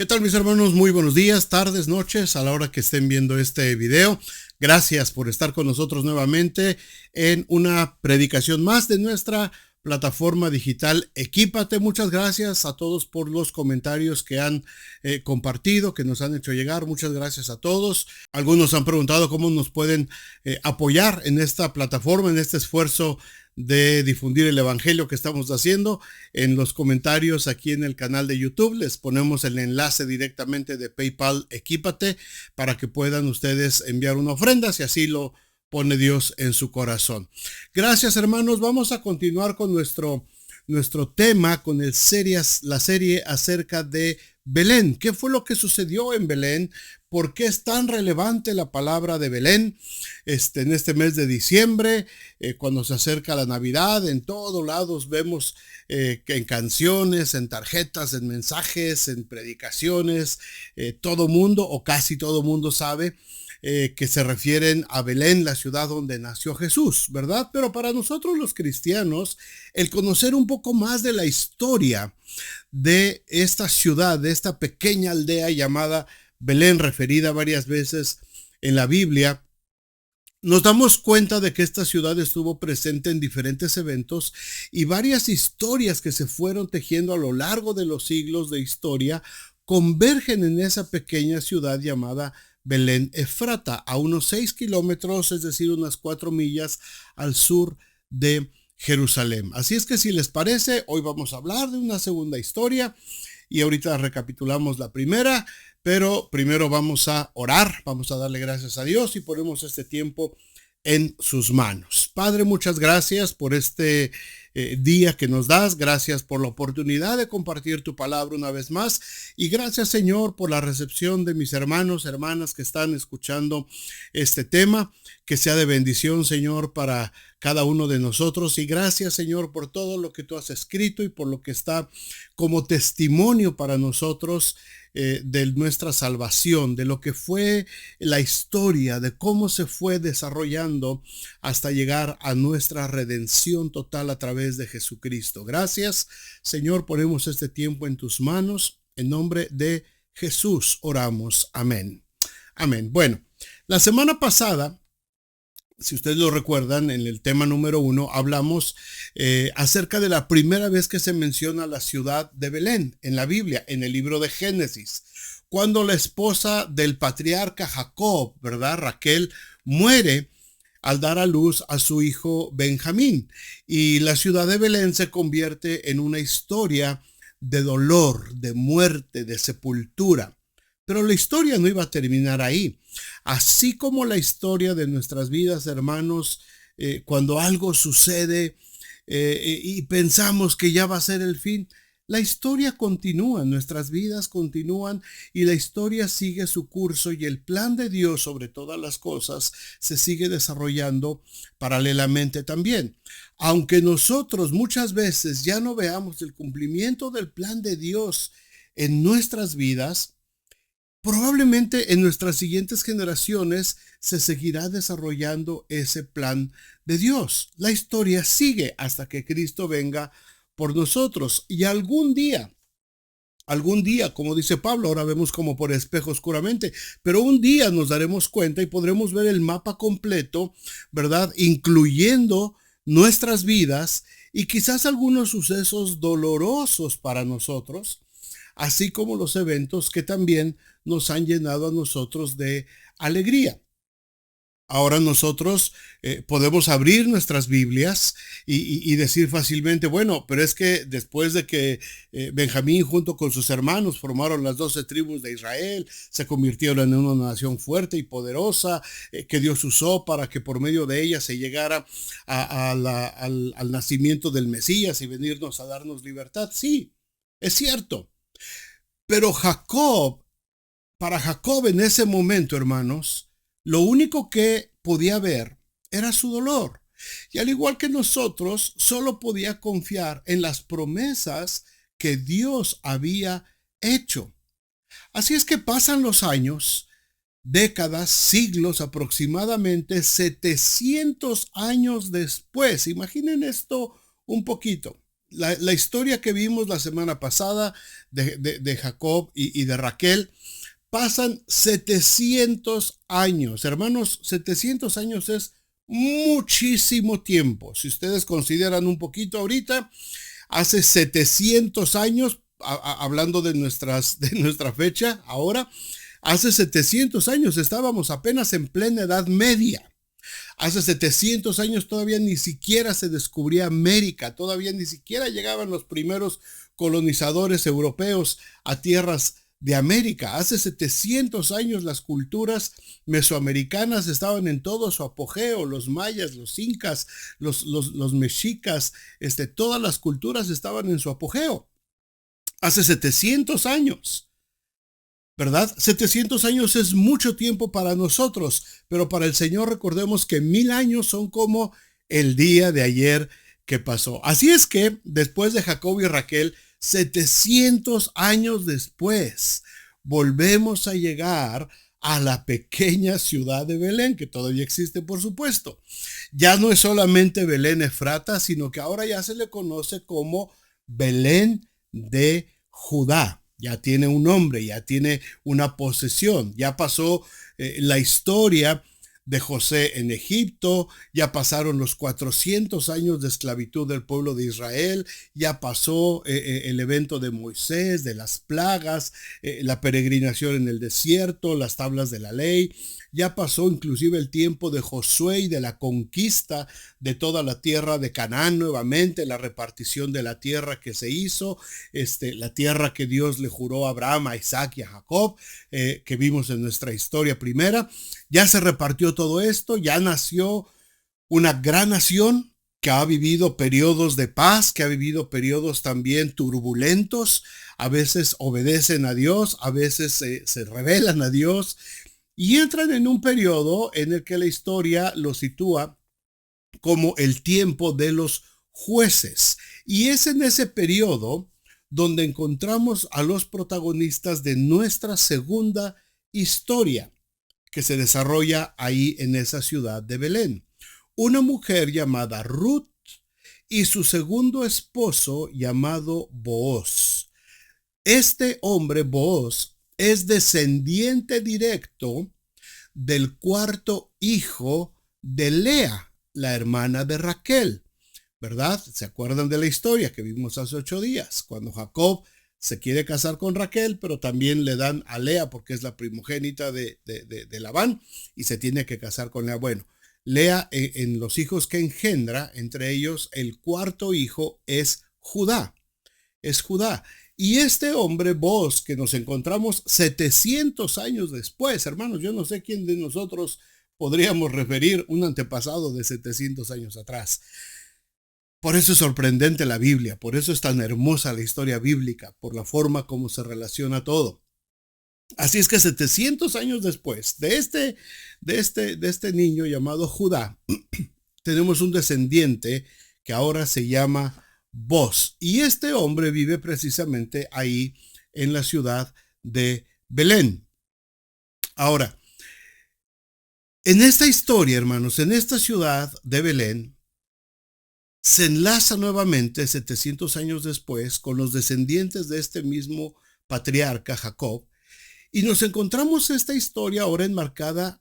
¿Qué tal, mis hermanos? Muy buenos días, tardes, noches, a la hora que estén viendo este video. Gracias por estar con nosotros nuevamente en una predicación más de nuestra plataforma digital Equípate. Muchas gracias a todos por los comentarios que han compartido, que nos han hecho llegar. Muchas gracias a todos. Algunos han preguntado cómo nos pueden apoyar en esta plataforma, en este esfuerzo de difundir el evangelio que estamos haciendo. En los comentarios aquí en el canal de YouTube les ponemos el enlace directamente de PayPal Equípate para que puedan ustedes enviar una ofrenda si así lo pone Dios en su corazón. Gracias, hermanos. Vamos a continuar con nuestro tema, con la serie acerca de Belén. ¿Qué fue lo que sucedió en Belén? ¿Por qué es tan relevante la palabra de Belén en este mes de diciembre? Cuando se acerca la Navidad, en todos lados vemos que en canciones, en tarjetas, en mensajes, en predicaciones, todo mundo o casi todo mundo sabe que se refieren a Belén, la ciudad donde nació Jesús, ¿verdad? Pero para nosotros los cristianos, el conocer un poco más de la historia de esta ciudad, de esta pequeña aldea llamada Belén, referida varias veces en la Biblia, nos damos cuenta de que esta ciudad estuvo presente en diferentes eventos y varias historias que se fueron tejiendo a lo largo de los siglos de historia convergen en esa pequeña ciudad llamada Belén Efrata, a unos 6 kilómetros, es decir, unas 4 millas al sur de Jerusalén. Así es que si les parece, hoy vamos a hablar de una segunda historia y ahorita recapitulamos la primera, pero primero vamos a orar, vamos a darle gracias a Dios y ponemos este tiempo en sus manos. Padre, muchas gracias por este día que nos das. Gracias por la oportunidad de compartir tu palabra una vez más. Y gracias, Señor, por la recepción de mis hermanos, hermanas que están escuchando este tema. Que sea de bendición, Señor, para cada uno de nosotros. Y gracias, Señor, por todo lo que tú has escrito y por lo que está como testimonio para nosotros de nuestra salvación, de lo que fue la historia, de cómo se fue desarrollando hasta llegar a nuestra redención total a través de Jesucristo. Gracias, Señor, ponemos este tiempo en tus manos. En nombre de Jesús oramos. Amén. Amén. Bueno, la semana pasada, si ustedes lo recuerdan, en el tema número 1 hablamos acerca de la primera vez que se menciona la ciudad de Belén en la Biblia, en el libro de Génesis, cuando la esposa del patriarca Jacob, ¿verdad? Raquel, muere al dar a luz a su hijo Benjamín. Y la ciudad de Belén se convierte en una historia de dolor, de muerte, de sepultura. Pero la historia no iba a terminar ahí. Así como la historia de nuestras vidas, hermanos, cuando algo sucede y pensamos que ya va a ser el fin, la historia continúa, nuestras vidas continúan y la historia sigue su curso y el plan de Dios sobre todas las cosas se sigue desarrollando paralelamente también. Aunque nosotros muchas veces ya no veamos el cumplimiento del plan de Dios en nuestras vidas, probablemente en nuestras siguientes generaciones se seguirá desarrollando ese plan de Dios. La historia sigue hasta que Cristo venga por nosotros. Y algún día, como dice Pablo, ahora vemos como por espejo oscuramente, pero un día nos daremos cuenta y podremos ver el mapa completo, ¿verdad? Incluyendo nuestras vidas y quizás algunos sucesos dolorosos para nosotros, así como los eventos que también nos han llenado a nosotros de alegría. Ahora nosotros podemos abrir nuestras Biblias y decir fácilmente, bueno, pero es que después de que Benjamín junto con sus hermanos formaron las 12 tribus de Israel, se convirtieron en una nación fuerte y poderosa que Dios usó para que por medio de ella se llegara al nacimiento del Mesías y venirnos a darnos libertad. Sí, es cierto. Pero para Jacob en ese momento, hermanos, lo único que podía ver era su dolor. Y al igual que nosotros, solo podía confiar en las promesas que Dios había hecho. Así es que pasan los años, décadas, siglos, aproximadamente 700 años después. Imaginen esto un poquito. la historia que vimos la semana pasada de Jacob y de Raquel, pasan 700 años. Hermanos, 700 años es muchísimo tiempo. Si ustedes consideran un poquito ahorita, hace 700 años, hablando de nuestra fecha ahora, hace 700 años estábamos apenas en plena Edad Media. Hace 700 años todavía ni siquiera se descubría América, todavía ni siquiera llegaban los primeros colonizadores europeos a tierras de América. Hace 700 años las culturas mesoamericanas estaban en todo su apogeo, los mayas, los incas, los mexicas, todas las culturas estaban en su apogeo. Hace 700 años. ¿Verdad? 700 años es mucho tiempo para nosotros, pero para el Señor recordemos que 1000 años son como el día de ayer que pasó. Así es que después de Jacob y Raquel, 700 años después, volvemos a llegar a la pequeña ciudad de Belén, que todavía existe, por supuesto. Ya no es solamente Belén Efrata, sino que ahora ya se le conoce como Belén de Judá. Ya tiene un nombre, ya tiene una posesión, ya pasó la historia de José en Egipto, ya pasaron los 400 años de esclavitud del pueblo de Israel, ya pasó el evento de Moisés, de las plagas, la peregrinación en el desierto, las tablas de la ley, ya pasó inclusive el tiempo de Josué y de la conquista de toda la tierra de Canaán nuevamente, la repartición de la tierra que se hizo, la tierra que Dios le juró a Abraham, a Isaac y a Jacob, que vimos en nuestra historia primera. Ya se repartió todo esto, ya nació una gran nación que ha vivido periodos de paz, que ha vivido periodos también turbulentos, a veces obedecen a Dios, a veces se rebelan a Dios y entran en un periodo en el que la historia lo sitúa como el tiempo de los jueces. Y es en ese periodo donde encontramos a los protagonistas de nuestra segunda historia, que se desarrolla ahí en esa ciudad de Belén. Una mujer llamada Ruth y su segundo esposo llamado Booz. Este hombre, Booz, es descendiente directo del cuarto hijo de Lea, la hermana de Raquel, ¿verdad? ¿Se acuerdan de la historia que vimos hace 8 días? Cuando Jacob se quiere casar con Raquel, pero también le dan a Lea porque es la primogénita de Labán y se tiene que casar con Lea. Bueno, Lea en los hijos que engendra, entre ellos el cuarto hijo es Judá. Es Judá. Y este hombre, Booz, que nos encontramos 700 años después, hermanos, yo no sé quién de nosotros podríamos referir un antepasado de 700 años atrás. Por eso es sorprendente la Biblia, por eso es tan hermosa la historia bíblica, por la forma como se relaciona todo. Así es que 700 años después de este niño llamado Judá, tenemos un descendiente que ahora se llama Booz. Y este hombre vive precisamente ahí en la ciudad de Belén. Ahora, en esta historia, hermanos, en esta ciudad de Belén, se enlaza nuevamente 700 años después con los descendientes de este mismo patriarca Jacob y nos encontramos esta historia ahora enmarcada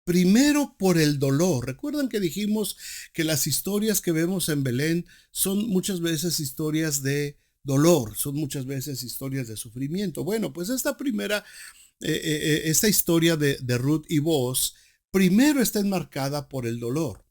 primero por el dolor. Recuerdan que dijimos que las historias que vemos en Belén son muchas veces historias de dolor, son muchas veces historias de sufrimiento. Bueno, pues esta historia de Ruth y Booz primero está enmarcada por el dolor,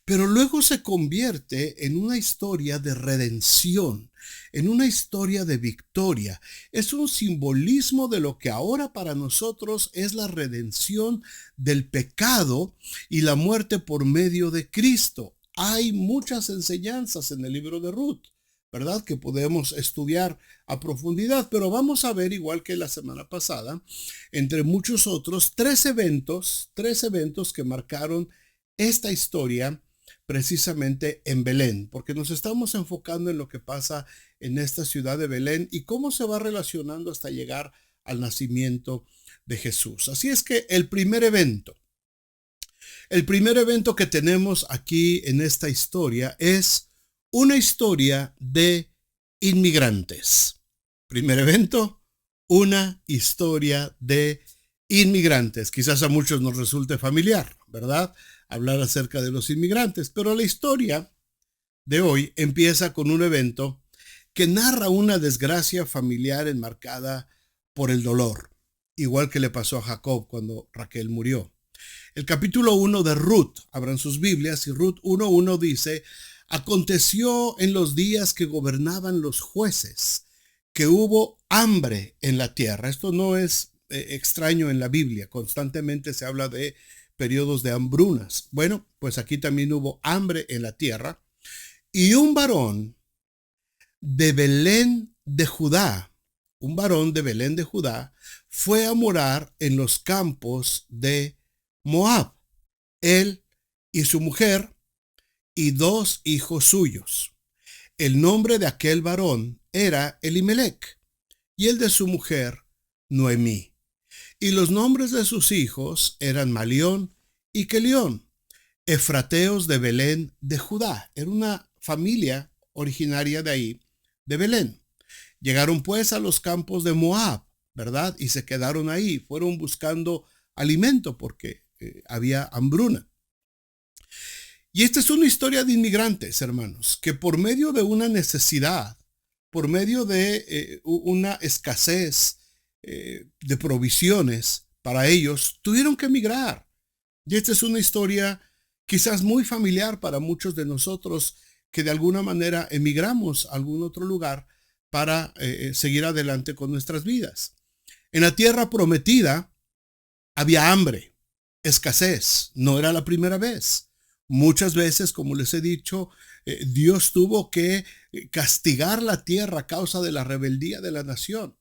pero luego se convierte en una historia de redención, en una historia de victoria. Es un simbolismo de lo que ahora para nosotros es la redención del pecado y la muerte por medio de Cristo. Hay muchas enseñanzas en el libro de Ruth, ¿verdad? Que podemos estudiar a profundidad, pero vamos a ver, igual que la semana pasada, entre muchos otros, tres eventos que marcaron esta historia precisamente en Belén, porque nos estamos enfocando en lo que pasa en esta ciudad de Belén y cómo se va relacionando hasta llegar al nacimiento de Jesús. Así es que el primer evento que tenemos aquí en esta historia es una historia de inmigrantes. Primer evento, una historia de inmigrantes. Quizás a muchos nos resulte familiar, ¿verdad? Hablar acerca de los inmigrantes, pero la historia de hoy empieza con un evento que narra una desgracia familiar enmarcada por el dolor, igual que le pasó a Jacob cuando Raquel murió. El capítulo 1 de Ruth, abran sus Biblias, y Ruth 1:1 dice: aconteció en los días que gobernaban los jueces, que hubo hambre en la tierra. Esto no es extraño en la Biblia, constantemente se habla de periodos de hambrunas. Bueno, pues aquí también hubo hambre en la tierra, y un varón de Belén de Judá, fue a morar en los campos de Moab, él y su mujer y 2 hijos suyos. El nombre de aquel varón era Elimelec y el de su mujer Noemí. Y los nombres de sus hijos eran Malión y Quelión, efrateos de Belén de Judá. Era una familia originaria de ahí, de Belén. Llegaron pues a los campos de Moab, ¿verdad? Y se quedaron ahí. Fueron buscando alimento porque había hambruna. Y esta es una historia de inmigrantes, hermanos, que por medio de una necesidad, por medio de una escasez de provisiones para ellos, tuvieron que emigrar. Y esta es una historia quizás muy familiar para muchos de nosotros que de alguna manera emigramos a algún otro lugar para seguir adelante con nuestras vidas. En la tierra prometida había hambre, escasez. No era la primera vez. Muchas veces, como les he dicho, Dios tuvo que castigar la tierra a causa de la rebeldía de la nación.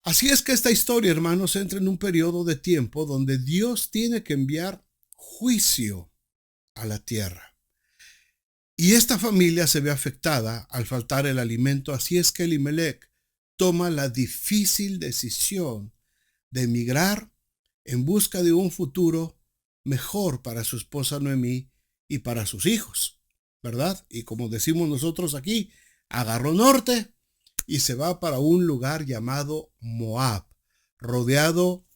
Así es que esta historia, hermanos, entra en un periodo de tiempo donde Dios tiene que enviar juicio a la tierra. Y esta familia se ve afectada al faltar el alimento. Así es que Elimelec toma la difícil decisión de emigrar en busca de un futuro mejor para su esposa Noemí y para sus hijos, ¿verdad? Y como decimos nosotros aquí, agarró norte y se va para un lugar llamado Moab, rodeado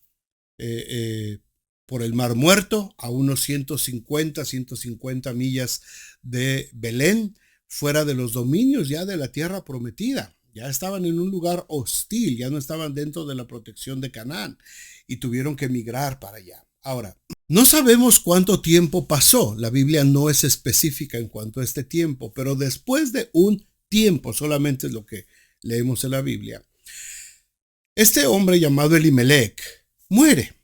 por el Mar Muerto, a unos 150 millas de Belén, fuera de los dominios ya de la tierra prometida. Ya estaban en un lugar hostil, ya no estaban dentro de la protección de Canaán y tuvieron que emigrar para allá. Ahora, no sabemos cuánto tiempo pasó. La Biblia no es específica en cuanto a este tiempo, pero después de un tiempo, solamente es lo que leemos en la Biblia, este hombre llamado Elimelec muere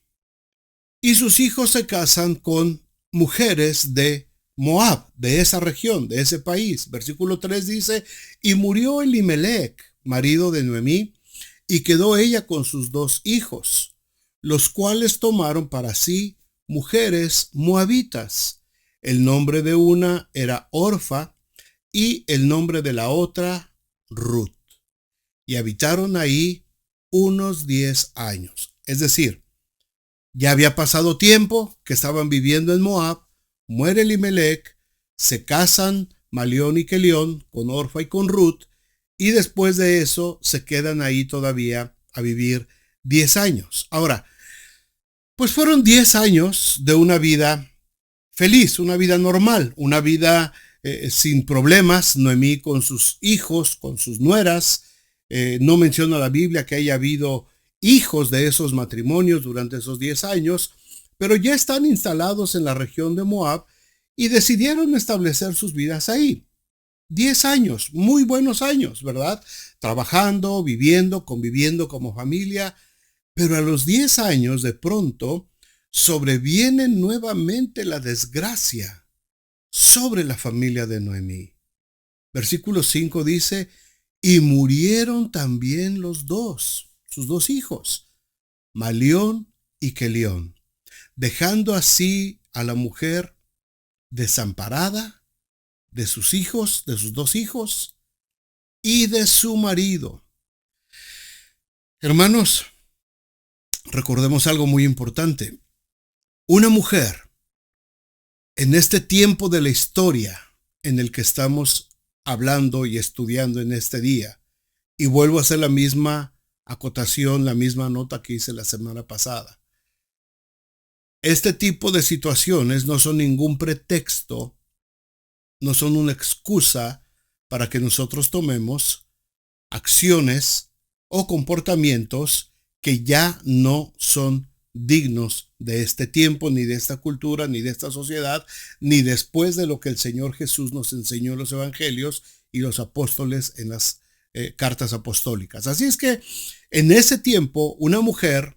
y sus hijos se casan con mujeres de Moab, de esa región, de ese país. Versículo 3 dice: y murió Elimelec, marido de Noemí, y quedó ella con sus 2 hijos, los cuales tomaron para sí mujeres moabitas. El nombre de una era Orfa y el nombre de la otra Ruth. Y habitaron ahí unos 10 años. Es decir, ya había pasado tiempo que estaban viviendo en Moab, muere Elimelec, se casan Malión y Quelión con Orfa y con Ruth, y después de eso se quedan ahí todavía a vivir 10 años. Ahora, pues fueron 10 años de una vida feliz, una vida normal, una vida sin problemas. Noemí con sus hijos, con sus nueras. No menciona la Biblia que haya habido hijos de esos matrimonios durante esos 10 años, pero ya están instalados en la región de Moab y decidieron establecer sus vidas ahí. 10 años, muy buenos años, ¿verdad? Trabajando, viviendo, conviviendo como familia, pero a los 10 años de pronto sobreviene nuevamente la desgracia sobre la familia de Noemí. Versículo 5 dice: y murieron también sus 2 hijos, Malión y Quelión, dejando así a la mujer desamparada de sus hijos, de sus 2 hijos y de su marido. Hermanos, recordemos algo muy importante. Una mujer en este tiempo de la historia en el que estamos hablando y estudiando en este día. Y vuelvo a hacer la misma acotación, la misma nota que hice la semana pasada. Este tipo de situaciones no son ningún pretexto, no son una excusa para que nosotros tomemos acciones o comportamientos que ya no son dignos de este tiempo, ni de esta cultura, ni de esta sociedad, ni después de lo que el Señor Jesús nos enseñó en los evangelios y los apóstoles en las cartas apostólicas. Así es que en ese tiempo una mujer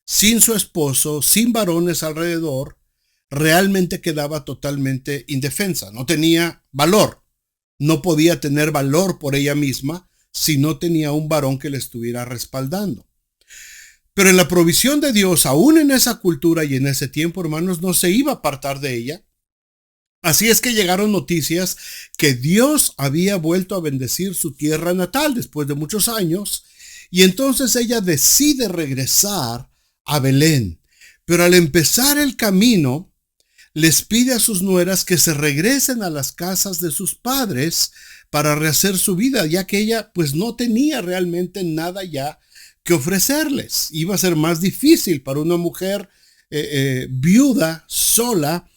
sin su esposo, sin varones alrededor, realmente quedaba totalmente indefensa, no tenía valor, no podía tener valor por ella misma si no tenía un varón que le estuviera respaldando. Pero en la provisión de Dios, aún en esa cultura y en ese tiempo, hermanos, no se iba a apartar de ella. Así es que llegaron noticias que Dios había vuelto a bendecir su tierra natal después de muchos años, y entonces ella decide regresar a Belén. Pero al empezar el camino, les pide a sus nueras que se regresen a las casas de sus padres para rehacer su vida, ya que ella pues no tenía realmente nada ya que ofrecerles. Iba a ser más difícil para una mujer viuda, sola,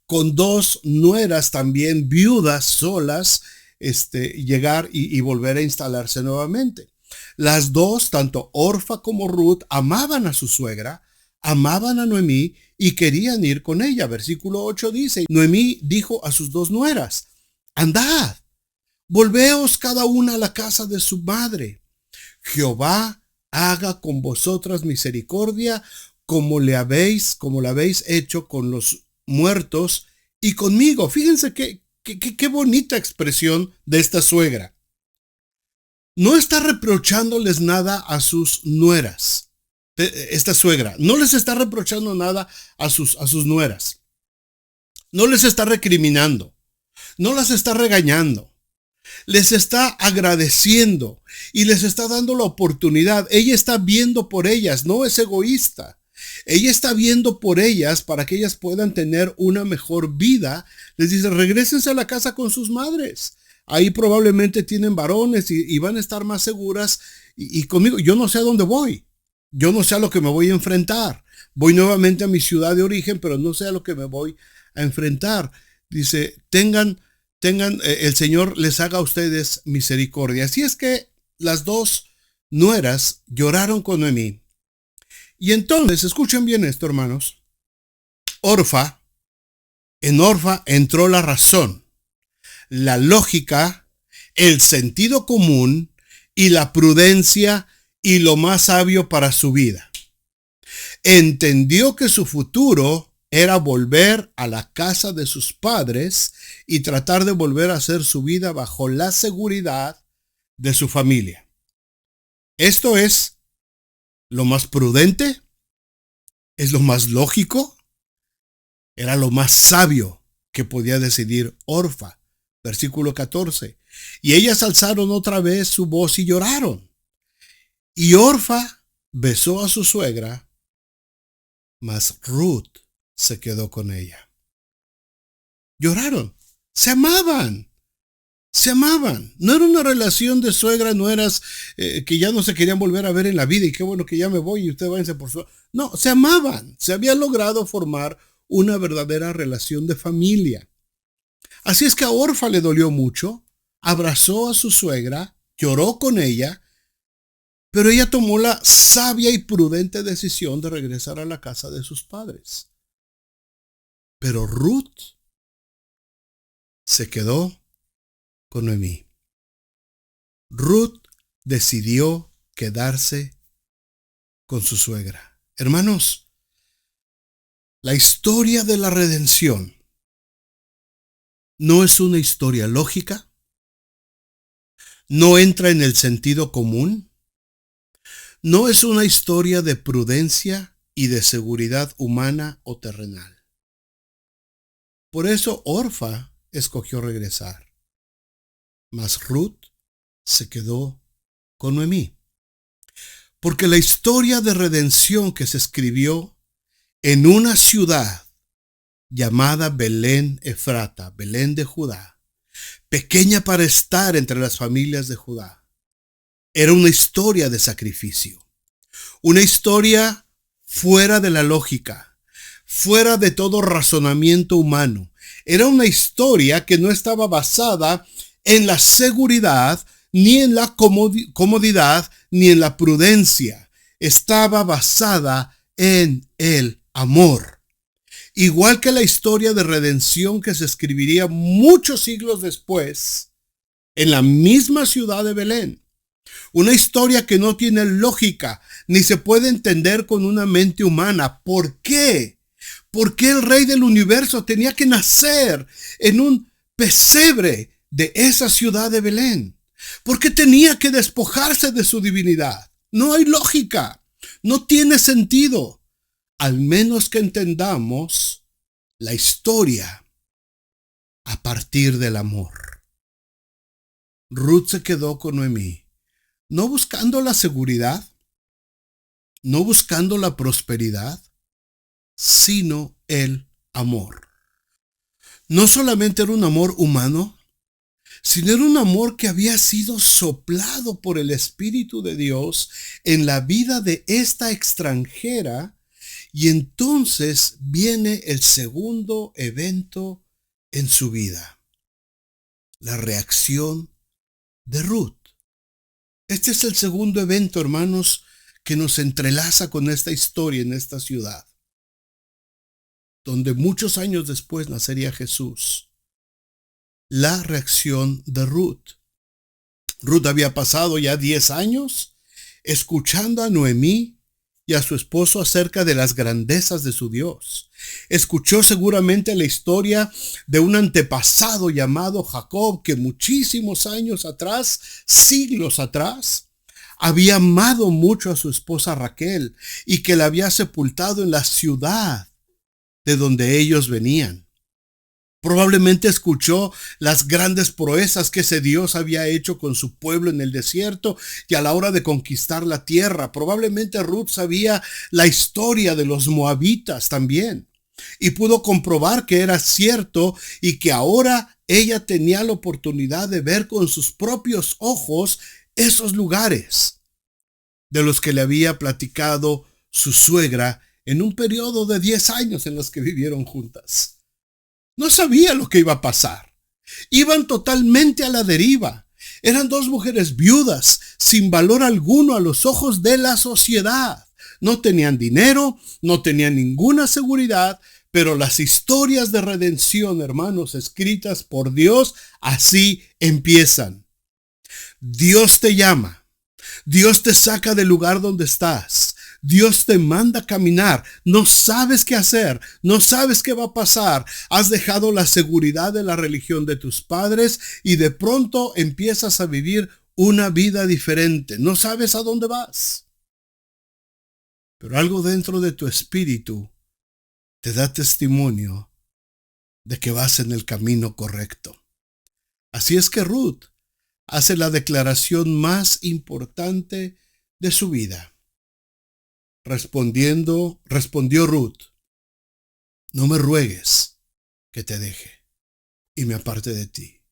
con dos nueras también viudas, solas, llegar y volver a instalarse nuevamente. Las dos, tanto Orfa como Ruth, amaban a su suegra, amaban a Noemí y querían ir con ella. Versículo 8 dice, Noemí dijo a sus dos nueras, andad, volveos cada una a la casa de su madre. Jehová haga con vosotras misericordia como la habéis hecho con los muertos y conmigo. Fíjense qué bonita expresión de esta suegra. No está reprochándoles nada a sus nueras. Esta suegra no les está reprochando nada a sus nueras. No les está recriminando. No las está regañando. Les está agradeciendo y les está dando la oportunidad. Ella está viendo por ellas, no es egoísta. Ella está viendo por ellas para que ellas puedan tener una mejor vida. Les dice, regrésense a la casa con sus madres. Ahí probablemente tienen varones y van a estar más seguras. Y conmigo, yo no sé a dónde voy. Yo no sé a lo que me voy a enfrentar. Voy nuevamente a mi ciudad de origen, pero no sé a lo que me voy a enfrentar. Dice, tengan, el Señor les haga a ustedes misericordia. Así es que las dos nueras lloraron con Noemí. Y entonces, escuchen bien esto, hermanos. En Orfa entró la razón, la lógica, el sentido común y la prudencia y lo más sabio para su vida. Entendió que su futuro era volver a la casa de sus padres y tratar de volver a hacer su vida bajo la seguridad de su familia. Esto es lo más prudente, es lo más lógico, era lo más sabio que podía decidir Orfa. Versículo 14. Y ellas alzaron otra vez su voz y lloraron. Y Orfa besó a su suegra, mas Ruth se quedó con ella. Lloraron, se amaban. Se amaban. No era una relación de suegra, nueras que ya no se querían volver a ver en la vida y qué bueno que ya me voy y usted váyanse por su... No, se amaban. Se había logrado formar una verdadera relación de familia. Así es que a Orfa le dolió mucho, abrazó a su suegra, lloró con ella, pero ella tomó la sabia y prudente decisión de regresar a la casa de sus padres. Pero Ruth se quedó con Noemí. Ruth decidió quedarse con su suegra. Hermanos, la historia de la redención no es una historia lógica, no entra en el sentido común, no es una historia de prudencia y de seguridad humana o terrenal. Por eso Orfa escogió regresar. Mas Ruth se quedó con Noemí. Porque la historia de redención que se escribió en una ciudad llamada Belén Efrata, Belén de Judá, pequeña para estar entre las familias de Judá. Era una historia de sacrificio, una historia fuera de la lógica, fuera de todo razonamiento humano. Era una historia que no estaba basada en la seguridad, ni en la comodidad, ni en la prudencia. Estaba basada en el amor. Igual que la historia de redención que se escribiría muchos siglos después, en la misma ciudad de Belén. Una historia que no tiene lógica, ni se puede entender con una mente humana. ¿Por qué? ¿Por qué el Rey del universo tenía que nacer en un pesebre de esa ciudad de Belén? ¿Por qué tenía que despojarse de su divinidad? No hay lógica, no tiene sentido, al menos que entendamos la historia a partir del amor. Ruth se quedó con Noemí, no buscando la seguridad, no buscando la prosperidad, sino el amor. No solamente era un amor humano, sino era un amor que había sido soplado por el Espíritu de Dios en la vida de esta extranjera. Y entonces viene el segundo evento en su vida, la reacción de Ruth. Este es el segundo evento, hermanos, que nos entrelaza con esta historia en esta ciudad, donde muchos años después nacería Jesús. La reacción de Ruth. Ruth había pasado ya 10 años escuchando a Noemí y a su esposo acerca de las grandezas de su Dios. Escuchó seguramente la historia de un antepasado llamado Jacob, que muchísimos años atrás, siglos atrás, había amado mucho a su esposa Raquel y que la había sepultado en la ciudad de donde ellos venían. Probablemente escuchó las grandes proezas que ese Dios había hecho con su pueblo en el desierto y a la hora de conquistar la tierra. Probablemente Ruth sabía la historia de los moabitas también y pudo comprobar que era cierto y que ahora ella tenía la oportunidad de ver con sus propios ojos esos lugares de los que le había platicado su suegra en un periodo de 10 años en los que vivieron juntas. No sabía lo que iba a pasar. Iban totalmente a la deriva. Eran dos mujeres viudas, sin valor alguno a los ojos de la sociedad. No tenían dinero, no tenían ninguna seguridad, pero las historias de redención, hermanos, escritas por Dios, así empiezan. Dios te llama. Dios te saca del lugar donde estás. Dios te manda a caminar, no sabes qué hacer, no sabes qué va a pasar, has dejado la seguridad de la religión de tus padres y de pronto empiezas a vivir una vida diferente, no sabes a dónde vas. Pero algo dentro de tu espíritu te da testimonio de que vas en el camino correcto. Así es que Ruth hace la declaración más importante de su vida. Respondió Ruth: no me ruegues que te deje y me aparte de ti,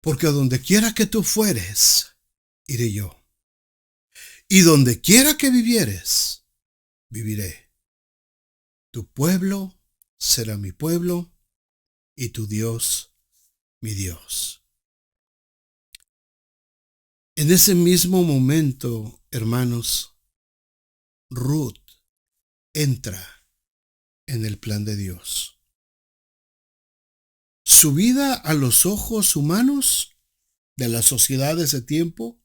porque a donde quiera que tú fueres, iré yo, y donde quiera que vivieres, viviré. Tu pueblo será mi pueblo, y tu Dios mi Dios. En ese mismo momento, hermanos, Ruth entra en el plan de Dios. Su vida a los ojos humanos de la sociedad de ese tiempo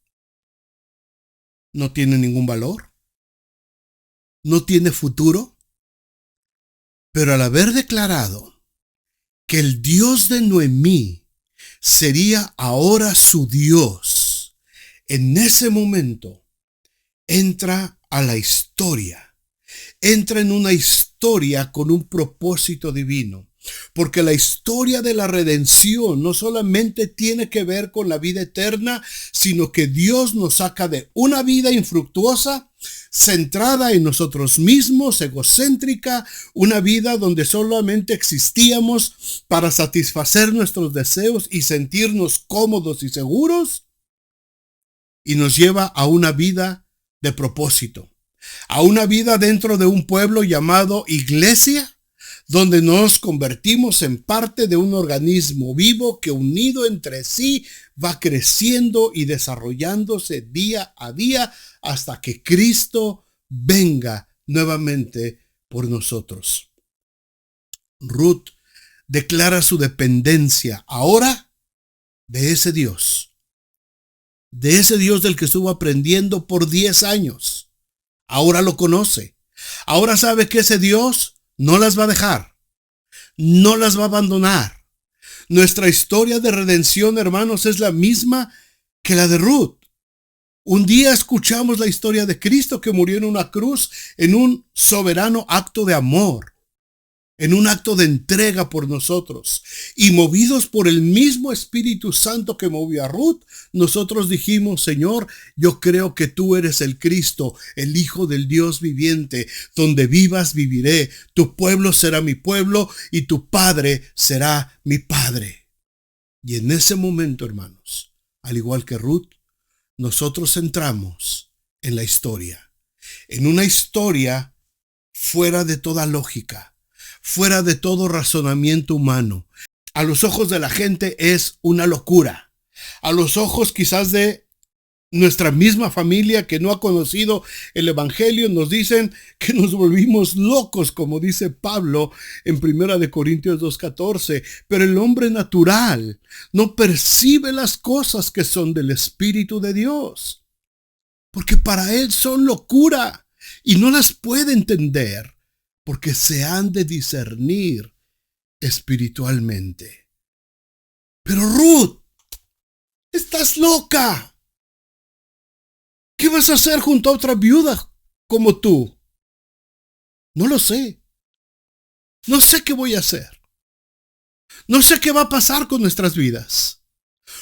no tiene ningún valor, no tiene futuro, pero al haber declarado que el Dios de Noemí sería ahora su Dios, en ese momento entra a la historia. Entra en una historia con un propósito divino. Porque la historia de la redención no solamente tiene que ver con la vida eterna, sino que Dios nos saca de una vida infructuosa, centrada en nosotros mismos, egocéntrica, una vida donde solamente existíamos para satisfacer nuestros deseos y sentirnos cómodos y seguros, y nos lleva a una vida de propósito, a una vida dentro de un pueblo llamado iglesia, donde nos convertimos en parte de un organismo vivo que unido entre sí va creciendo y desarrollándose día a día hasta que Cristo venga nuevamente por nosotros. Ruth declara su dependencia ahora de ese Dios del que estuvo aprendiendo por 10 años. Ahora lo conoce. Ahora sabe que ese Dios no las va a dejar, no las va a abandonar. Nuestra historia de redención, hermanos, es la misma que la de Ruth. Un día escuchamos la historia de Cristo que murió en una cruz en un soberano acto de amor, en un acto de entrega por nosotros. Y movidos por el mismo Espíritu Santo que movió a Ruth, nosotros dijimos: Señor, yo creo que tú eres el Cristo, el Hijo del Dios viviente. Donde vivas, viviré. Tu pueblo será mi pueblo y tu Padre será mi Padre. Y en ese momento, hermanos, al igual que Ruth, nosotros entramos en la historia. En una historia fuera de toda lógica, fuera de todo razonamiento humano. A los ojos de la gente es una locura. A los ojos quizás de nuestra misma familia que no ha conocido el evangelio, nos dicen que nos volvimos locos, como dice Pablo en 1 Corintios 2:14. Pero el hombre natural no percibe las cosas que son del Espíritu de Dios, porque para él son locura y no las puede entender, porque se han de discernir espiritualmente. Pero Ruth, estás loca. ¿Qué vas a hacer junto a otra viuda como tú? No lo sé. No sé qué voy a hacer. No sé qué va a pasar con nuestras vidas.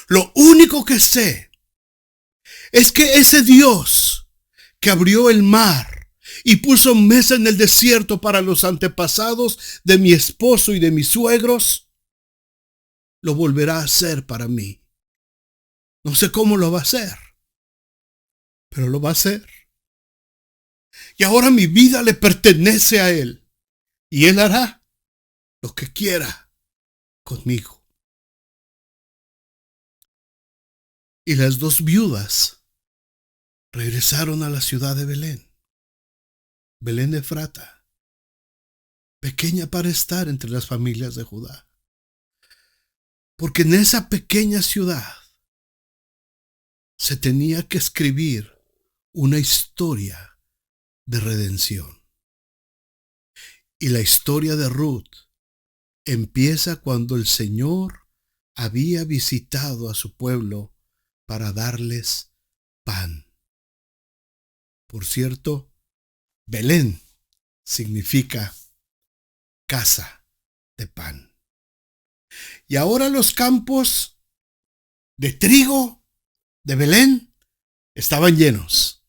Lo único que sé es que ese Dios que abrió el mar y puso mesa en el desierto para los antepasados de mi esposo y de mis suegros, lo volverá a hacer para mí. No sé cómo lo va a hacer, pero lo va a hacer. Y ahora mi vida le pertenece a Él, y Él hará lo que quiera conmigo. Y las dos viudas regresaron a la ciudad de Belén. Belén de Efrata, pequeña para estar entre las familias de Judá. Porque en esa pequeña ciudad se tenía que escribir una historia de redención. Y la historia de Ruth empieza cuando el Señor había visitado a su pueblo para darles pan. Por cierto, Belén significa casa de pan. Y ahora los campos de trigo de Belén estaban llenos.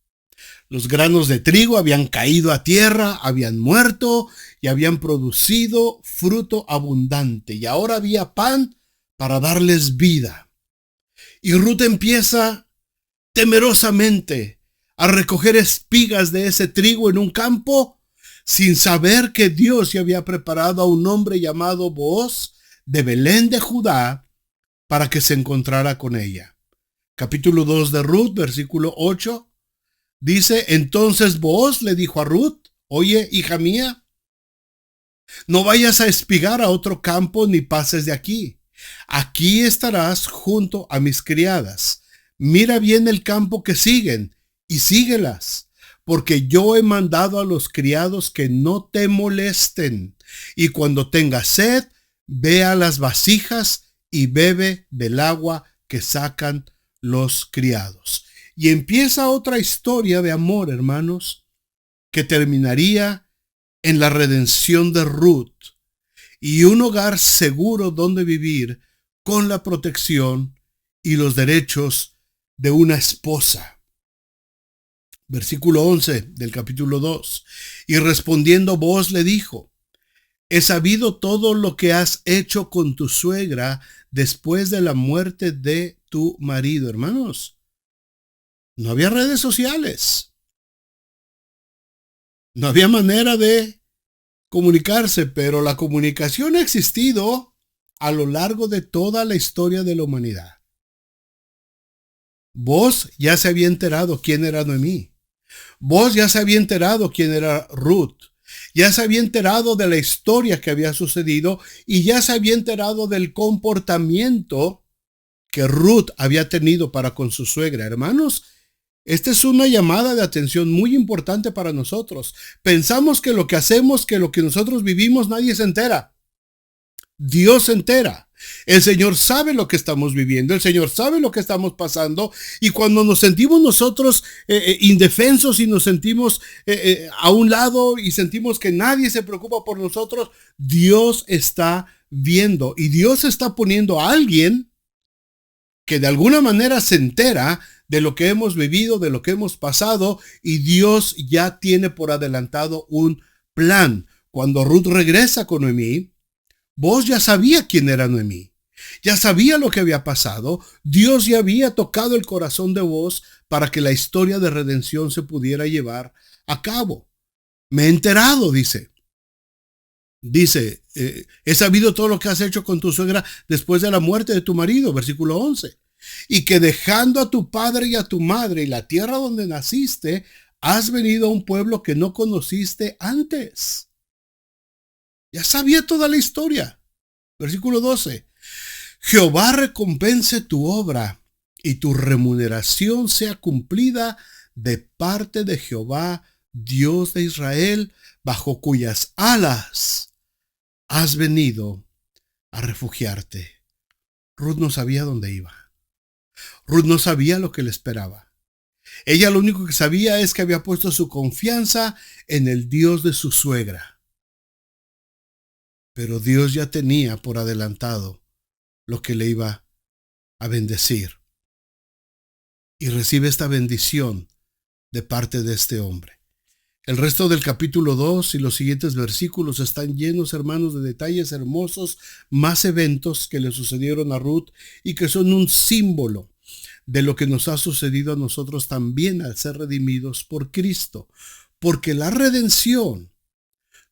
Los granos de trigo habían caído a tierra, habían muerto y habían producido fruto abundante. Y ahora había pan para darles vida. Y Ruth empieza temerosamente a recoger espigas de ese trigo en un campo, sin saber que Dios ya había preparado a un hombre llamado Booz de Belén de Judá para que se encontrara con ella. Capítulo 2 de Ruth, versículo 8, dice: entonces Booz le dijo a Ruth: oye, hija mía, no vayas a espigar a otro campo ni pases de aquí. Aquí estarás junto a mis criadas. Mira bien el campo que siguen y síguelas, porque yo he mandado a los criados que no te molesten. Y cuando tengas sed, ve a las vasijas y bebe del agua que sacan los criados. Y empieza otra historia de amor, hermanos, que terminaría en la redención de Ruth y un hogar seguro donde vivir con la protección y los derechos de una esposa. Versículo 11 del capítulo 2. Y respondiendo Booz le dijo: he sabido todo lo que has hecho con tu suegra después de la muerte de tu marido. Hermanos, no había redes sociales. No había manera de comunicarse, pero la comunicación ha existido a lo largo de toda la historia de la humanidad. Booz ya se había enterado quién era Noemí. Booz ya se había enterado quién era Ruth. Ya se había enterado de la historia que había sucedido y ya se había enterado del comportamiento que Ruth había tenido para con su suegra. Hermanos, esta es una llamada de atención muy importante para nosotros. Pensamos que lo que hacemos, que lo que nosotros vivimos, nadie se entera. Dios se entera. El Señor sabe lo que estamos viviendo, el Señor sabe lo que estamos pasando, y cuando nos sentimos nosotros indefensos y nos sentimos a un lado y sentimos que nadie se preocupa por nosotros, Dios está viendo y Dios está poniendo a alguien que de alguna manera se entera de lo que hemos vivido, de lo que hemos pasado, y Dios ya tiene por adelantado un plan. Cuando Ruth regresa con Noemí, Booz ya sabía quién era Noemí, ya sabía lo que había pasado. Dios ya había tocado el corazón de Booz para que la historia de redención se pudiera llevar a cabo. Me he enterado, dice, he sabido todo lo que has hecho con tu suegra después de la muerte de tu marido, versículo 11, y que dejando a tu padre y a tu madre y la tierra donde naciste, has venido a un pueblo que no conociste antes. Ya sabía toda la historia. Versículo 12. Jehová recompense tu obra y tu remuneración sea cumplida de parte de Jehová, Dios de Israel, bajo cuyas alas has venido a refugiarte. Ruth no sabía dónde iba. Ruth no sabía lo que le esperaba. Ella lo único que sabía es que había puesto su confianza en el Dios de su suegra. Pero Dios ya tenía por adelantado lo que le iba a bendecir. Y recibe esta bendición de parte de este hombre. El resto del capítulo 2 y los siguientes versículos están llenos, hermanos, de detalles hermosos, más eventos que le sucedieron a Ruth y que son un símbolo de lo que nos ha sucedido a nosotros también al ser redimidos por Cristo. Porque la redención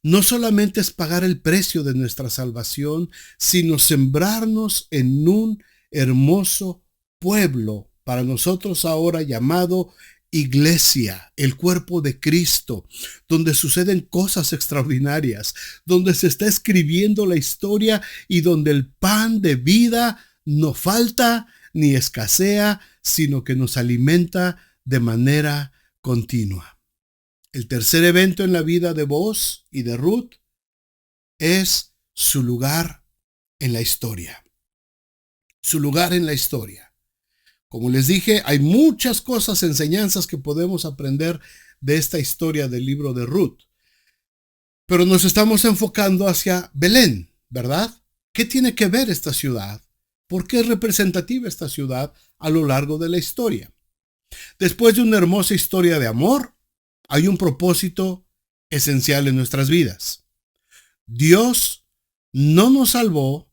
no solamente es pagar el precio de nuestra salvación, sino sembrarnos en un hermoso pueblo para nosotros ahora llamado Iglesia, el cuerpo de Cristo, donde suceden cosas extraordinarias, donde se está escribiendo la historia y donde el pan de vida no falta ni escasea, sino que nos alimenta de manera continua. El tercer evento en la vida de Booz y de Ruth es su lugar en la historia. Su lugar en la historia. Como les dije, hay muchas cosas, enseñanzas que podemos aprender de esta historia del libro de Ruth. Pero nos estamos enfocando hacia Belén, ¿verdad? ¿Qué tiene que ver esta ciudad? ¿Por qué es representativa esta ciudad a lo largo de la historia? Después de una hermosa historia de amor, hay un propósito esencial en nuestras vidas. Dios no nos salvó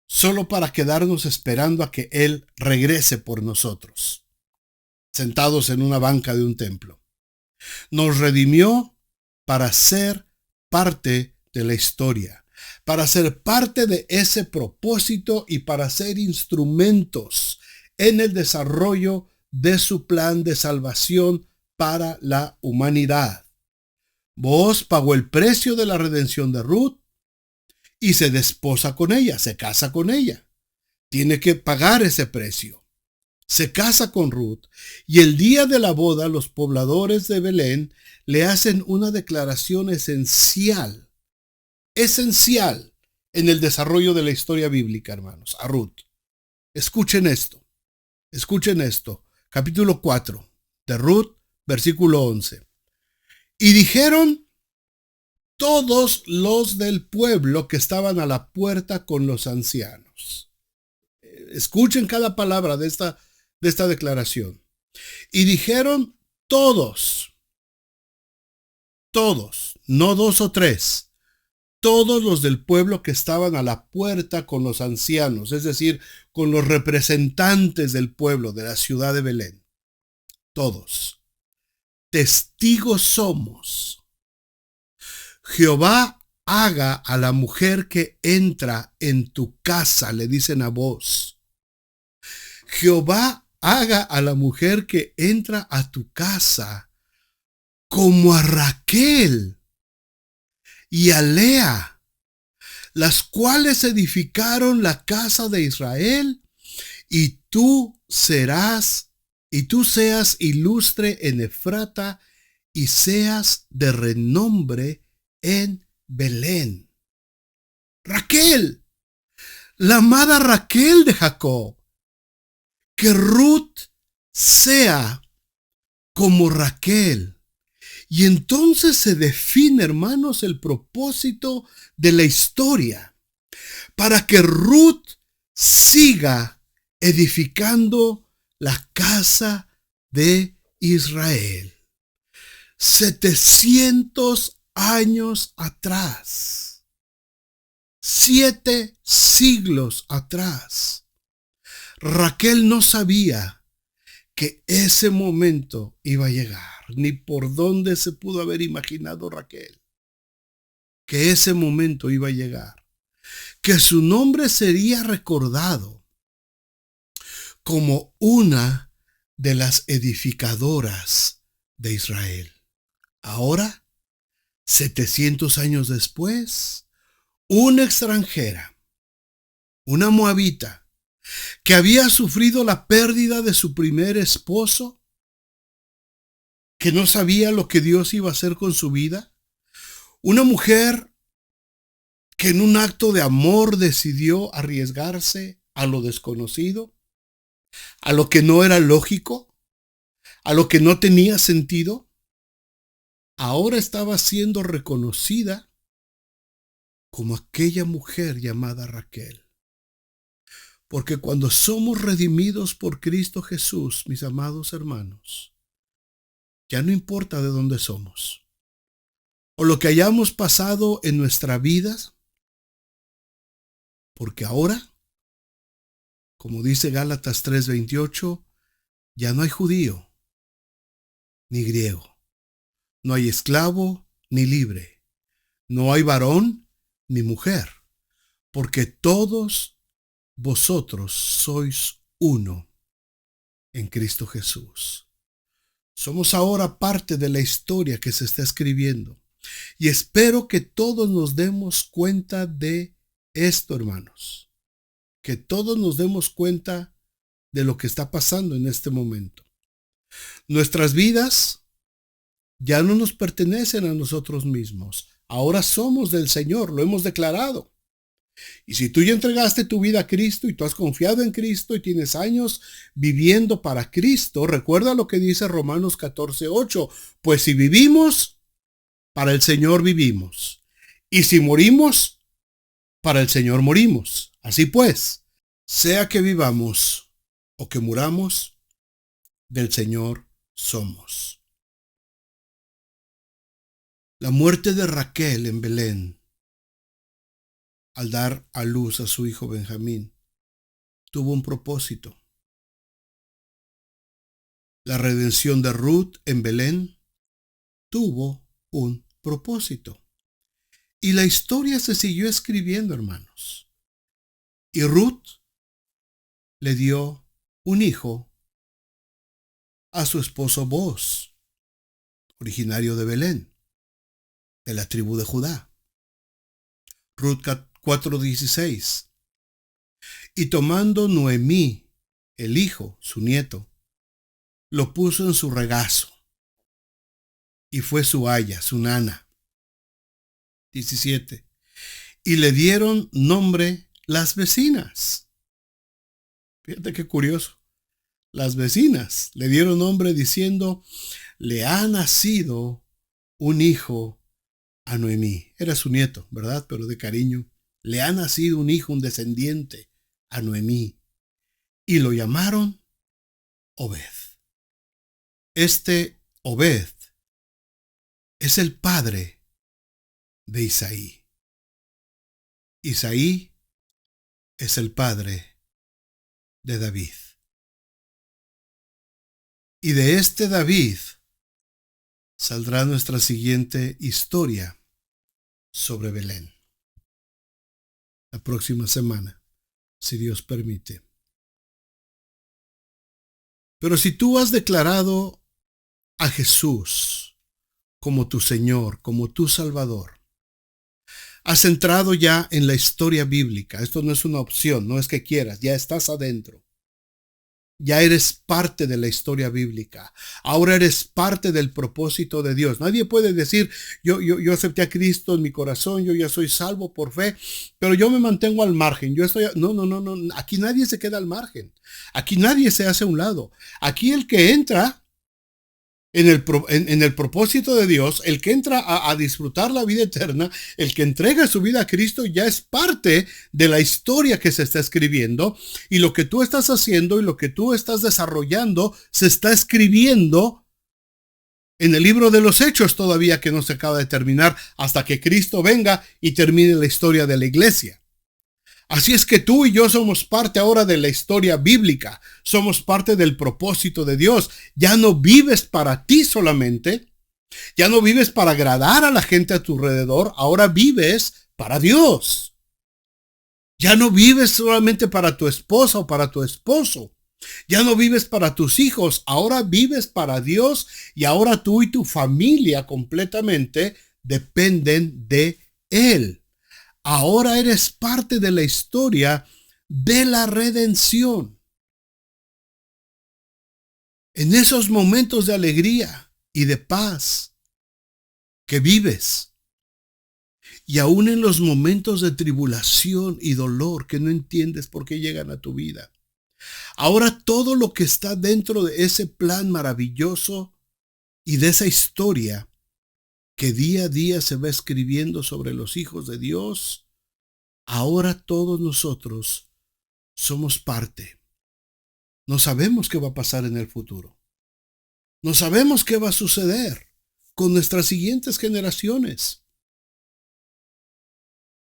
solo para quedarnos esperando a que Él regrese por nosotros, sentados en una banca de un templo. Nos redimió para ser parte de la historia, para ser parte de ese propósito y para ser instrumentos en el desarrollo de su plan de salvación para la humanidad. Booz pagó el precio de la redención de Ruth y se desposa con ella, se casa con ella. Tiene que pagar ese precio. Se casa con Ruth y el día de la boda los pobladores de Belén le hacen una declaración esencial en el desarrollo de la historia bíblica, hermanos, a Ruth. Escuchen esto. Capítulo 4 de Ruth, versículo 11. Y dijeron todos los del pueblo que estaban a la puerta con los ancianos. Escuchen cada palabra de esta declaración. Y dijeron todos, no dos o tres, todos los del pueblo que estaban a la puerta con los ancianos, es decir, con los representantes del pueblo de la ciudad de Belén. Todos. Testigos somos. Jehová haga a la mujer que entra en tu casa, le dicen a vos. Jehová haga a la mujer que entra a tu casa como a Raquel y a Lea, las cuales edificaron la casa de Israel, y tú seas ilustre en Efrata y seas de renombre en Belén. Raquel, la amada Raquel de Jacob. Que Ruth sea como Raquel. Y entonces se define, hermanos, el propósito de la historia. Para que Ruth siga edificando la casa de Israel. 700 años atrás. 7 siglos atrás. Raquel no sabía que ese momento iba a llegar, ni por dónde se pudo haber imaginado Raquel que ese momento iba a llegar, que su nombre sería recordado como una de las edificadoras de Israel. Ahora, 700 años después, una extranjera, una moabita, que había sufrido la pérdida de su primer esposo, que no sabía lo que Dios iba a hacer con su vida, una mujer que en un acto de amor decidió arriesgarse a lo desconocido, a lo que no era lógico, a lo que no tenía sentido, ahora estaba siendo reconocida como aquella mujer llamada Raquel. Porque cuando somos redimidos por Cristo Jesús, mis amados hermanos, ya no importa de dónde somos o lo que hayamos pasado en nuestra vida, porque ahora, como dice Gálatas 3:28, ya no hay judío ni griego, no hay esclavo ni libre, no hay varón ni mujer, porque todos vosotros sois uno en Cristo Jesús. Somos ahora parte de la historia que se está escribiendo. Y espero que todos nos demos cuenta de esto, hermanos. Que todos nos demos cuenta de lo que está pasando en este momento. Nuestras vidas ya no nos pertenecen a nosotros mismos. Ahora somos del Señor, lo hemos declarado. Y si tú ya entregaste tu vida a Cristo y tú has confiado en Cristo y tienes años viviendo para Cristo, recuerda lo que dice Romanos 14:8. Pues si vivimos, para el Señor vivimos. Y si morimos, para el Señor morimos. Así pues, sea que vivamos o que muramos, del Señor somos. La muerte de Raquel en Belén, al dar a luz a su hijo Benjamín, tuvo un propósito. La redención de Ruth en Belén tuvo un propósito. Y la historia se siguió escribiendo, hermanos. Y Ruth le dio un hijo a su esposo Booz, originario de Belén, de la tribu de Judá. Ruth 4:16. Y tomando Noemí, el hijo, su nieto, lo puso en su regazo, y fue su aya, su nana. 17. Y le dieron nombre las vecinas. Fíjate qué curioso. Las vecinas le dieron nombre diciendo, le ha nacido un hijo a Noemí. Era su nieto, ¿verdad? Pero de cariño. Le ha nacido un hijo, un descendiente, a Noemí. Y lo llamaron Obed. Este Obed es el padre de Isaí. Isaí es el padre de David. Y de este David saldrá nuestra siguiente historia sobre Belén. La próxima semana, si Dios permite. Pero si tú has declarado a Jesús como tu Señor, como tu Salvador, has entrado ya en la historia bíblica. Esto no es una opción, no es que quieras, ya estás adentro. Ya eres parte de la historia bíblica. Ahora eres parte del propósito de Dios. Nadie puede decir, yo acepté a Cristo en mi corazón, yo ya soy salvo por fe, pero yo me mantengo al margen. No. Aquí nadie se queda al margen. Aquí nadie se hace a un lado. Aquí el que entra en el propósito de Dios, el que entra a disfrutar la vida eterna, el que entrega su vida a Cristo, ya es parte de la historia que se está escribiendo, y lo que tú estás haciendo y lo que tú estás desarrollando se está escribiendo en el libro de los Hechos todavía, que no se acaba de terminar hasta que Cristo venga y termine la historia de la iglesia. Así es que tú y yo somos parte ahora de la historia bíblica, somos parte del propósito de Dios. Ya no vives para ti solamente, ya no vives para agradar a la gente a tu alrededor, ahora vives para Dios. Ya no vives solamente para tu esposa o para tu esposo, ya no vives para tus hijos, ahora vives para Dios, y ahora tú y tu familia completamente dependen de Él. Ahora eres parte de la historia de la redención. En esos momentos de alegría y de paz que vives, y aún en los momentos de tribulación y dolor que no entiendes por qué llegan a tu vida, ahora todo lo que está dentro de ese plan maravilloso y de esa historia que día a día se va escribiendo sobre los hijos de Dios, ahora todos nosotros somos parte. No sabemos qué va a pasar en el futuro. No sabemos qué va a suceder con nuestras siguientes generaciones.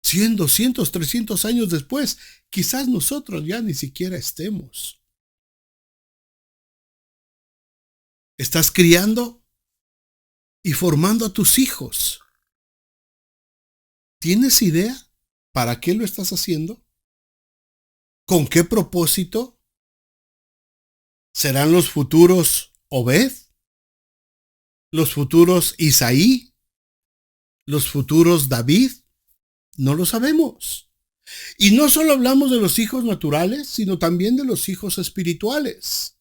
100, 200, 300 años después, quizás nosotros ya ni siquiera estemos. Estás criando y formando a tus hijos. ¿Tienes idea para qué lo estás haciendo? ¿Con qué propósito? ¿Serán los futuros Obed? ¿Los futuros Isaí? ¿Los futuros David? No lo sabemos. Y no solo hablamos de los hijos naturales, sino también de los hijos espirituales.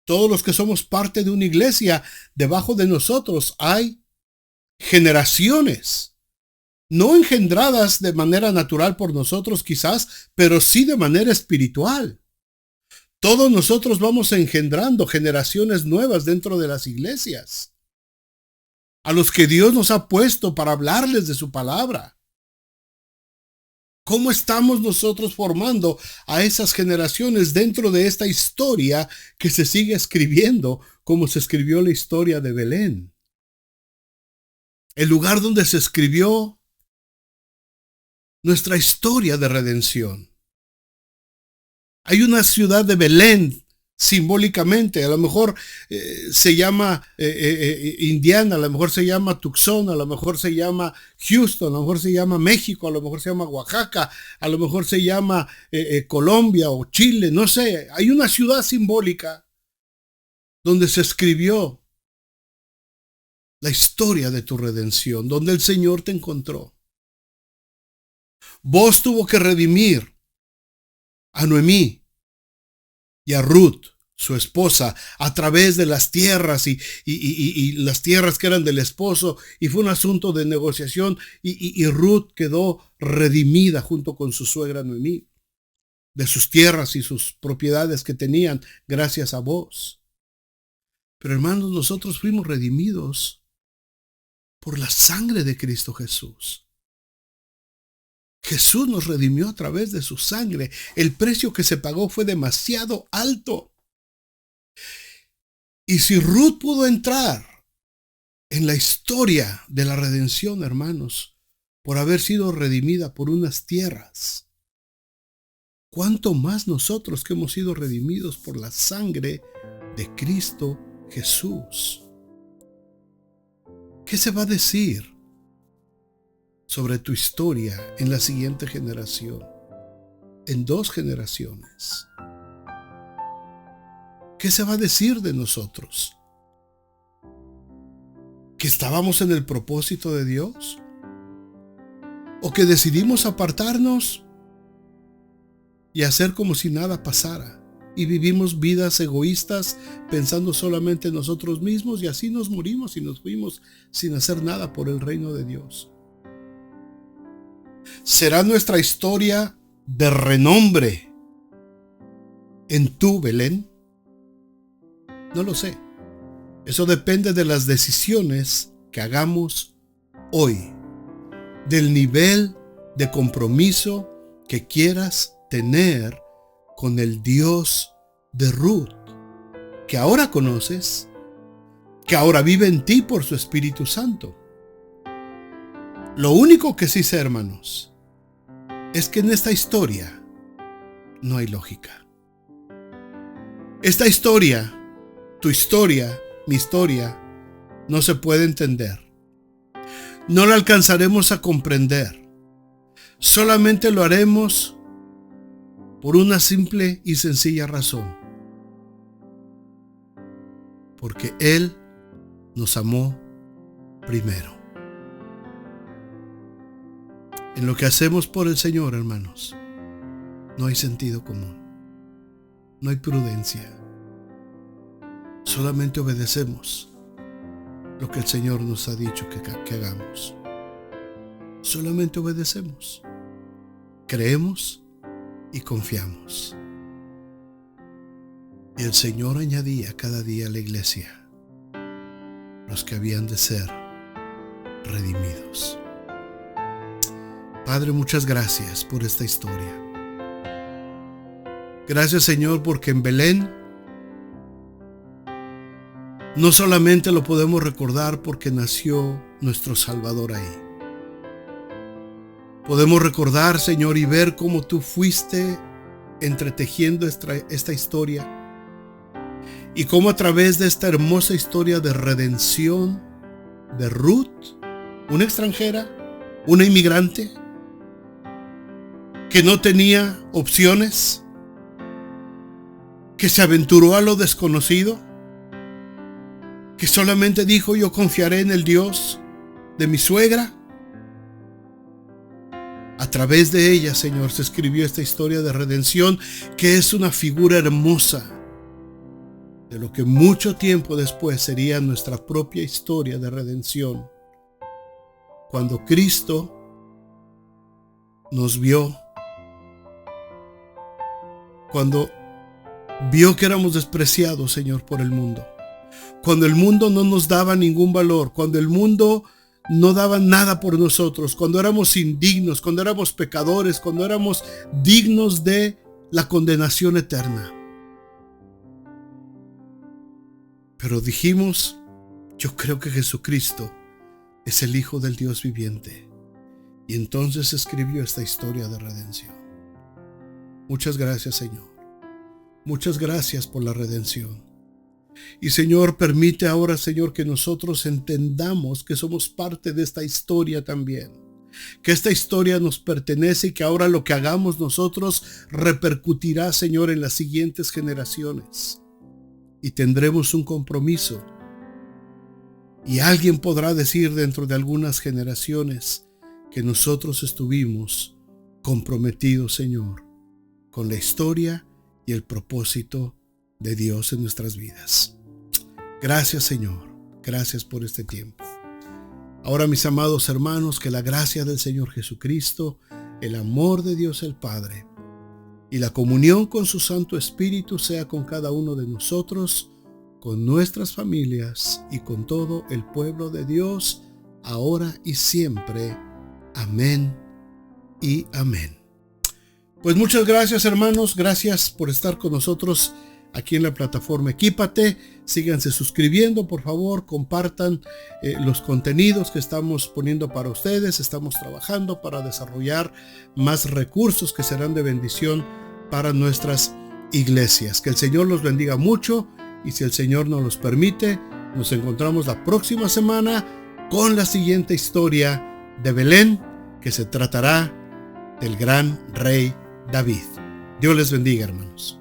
Todos los que somos parte de una iglesia, debajo de nosotros hay generaciones, no engendradas de manera natural por nosotros quizás, pero sí de manera espiritual. Todos nosotros vamos engendrando generaciones nuevas dentro de las iglesias, a los que Dios nos ha puesto para hablarles de su palabra. ¿Cómo estamos nosotros formando a esas generaciones dentro de esta historia que se sigue escribiendo, como se escribió la historia de Belén? El lugar donde se escribió nuestra historia de redención. Hay una ciudad de Belén, simbólicamente, a lo mejor se llama Indiana, a lo mejor se llama Tucson, a lo mejor se llama Houston, a lo mejor se llama México, a lo mejor se llama Oaxaca, a lo mejor se llama Colombia o Chile, no sé. Hay una ciudad simbólica donde se escribió la historia de tu redención, donde el Señor te encontró. Vos tuvo que redimir a Noemí y a Ruth, su esposa, a través de las tierras y las tierras que eran del esposo, y fue un asunto de negociación, y Ruth quedó redimida junto con su suegra Noemí de sus tierras y sus propiedades que tenían gracias a vos. Pero hermanos, nosotros fuimos redimidos por la sangre de Cristo Jesús. Jesús nos redimió a través de su sangre. El precio que se pagó fue demasiado alto. Y si Ruth pudo entrar en la historia de la redención, hermanos, por haber sido redimida por unas tierras, ¿cuánto más nosotros que hemos sido redimidos por la sangre de Cristo Jesús? ¿Qué se va a decir sobre tu historia en la siguiente generación? En 2 generaciones. ¿Qué se va a decir de nosotros? ¿Que estábamos en el propósito de Dios? ¿O que decidimos apartarnos y hacer como si nada pasara? Y vivimos vidas egoístas pensando solamente en nosotros mismos, y así nos morimos y nos fuimos sin hacer nada por el reino de Dios. ¿Será nuestra historia de renombre en tu Belén? No lo sé. Eso depende de las decisiones que hagamos hoy, del nivel de compromiso que quieras tener con el Dios de Ruth, que ahora conoces, que ahora vive en ti por su Espíritu Santo. Lo único que sí sé, hermanos, es que en esta historia no hay lógica. Esta historia, tu historia, mi historia, no se puede entender. No la alcanzaremos a comprender. Solamente lo haremos por una simple y sencilla razón. Porque Él nos amó primero. En lo que hacemos por el Señor, hermanos, no hay sentido común. No hay prudencia. Solamente obedecemos lo que el Señor nos ha dicho que hagamos. Solamente obedecemos. Creemos y confiamos. Y el Señor añadía cada día a la iglesia los que habían de ser redimidos. Padre, muchas gracias por esta historia. Gracias, Señor, porque en Belén no solamente lo podemos recordar porque nació nuestro Salvador ahí. Podemos recordar, Señor, y ver cómo tú fuiste entretejiendo esta historia, y cómo a través de esta hermosa historia de redención de Ruth, una extranjera, una inmigrante, que no tenía opciones, que se aventuró a lo desconocido, que solamente dijo: yo confiaré en el Dios de mi suegra. A través de ella, Señor, se escribió esta historia de redención, que es una figura hermosa de lo que mucho tiempo después sería nuestra propia historia de redención, cuando Cristo nos vio, cuando vio que éramos despreciados, Señor, por el mundo, cuando el mundo no nos daba ningún valor, cuando el mundo no daba nada por nosotros, cuando éramos indignos, cuando éramos pecadores, cuando éramos dignos de la condenación eterna. Pero dijimos: yo creo que Jesucristo es el Hijo del Dios viviente. Y entonces escribió esta historia de redención. Muchas gracias, Señor. Muchas gracias por la redención. Y, Señor, permite ahora, Señor, que nosotros entendamos que somos parte de esta historia también. Que esta historia nos pertenece y que ahora lo que hagamos nosotros repercutirá, Señor, en las siguientes generaciones. Y tendremos un compromiso. Y alguien podrá decir dentro de algunas generaciones que nosotros estuvimos comprometidos, Señor, con la historia y el propósito de Dios en nuestras vidas. Gracias, Señor. Gracias por este tiempo. Ahora, mis amados hermanos, que la gracia del Señor Jesucristo, el amor de Dios el Padre y la comunión con su Santo Espíritu sea con cada uno de nosotros, con nuestras familias y con todo el pueblo de Dios ahora y siempre. Amén y amén. Pues muchas gracias, hermanos, gracias por estar con nosotros aquí en la plataforma Equípate. Síganse suscribiendo, por favor, compartan los contenidos que estamos poniendo para ustedes. Estamos trabajando para desarrollar más recursos que serán de bendición para nuestras iglesias. Que el Señor los bendiga mucho, y si el Señor nos los permite, nos encontramos la próxima semana con la siguiente historia de Belén, que se tratará del gran rey David. Dios les bendiga, hermanos.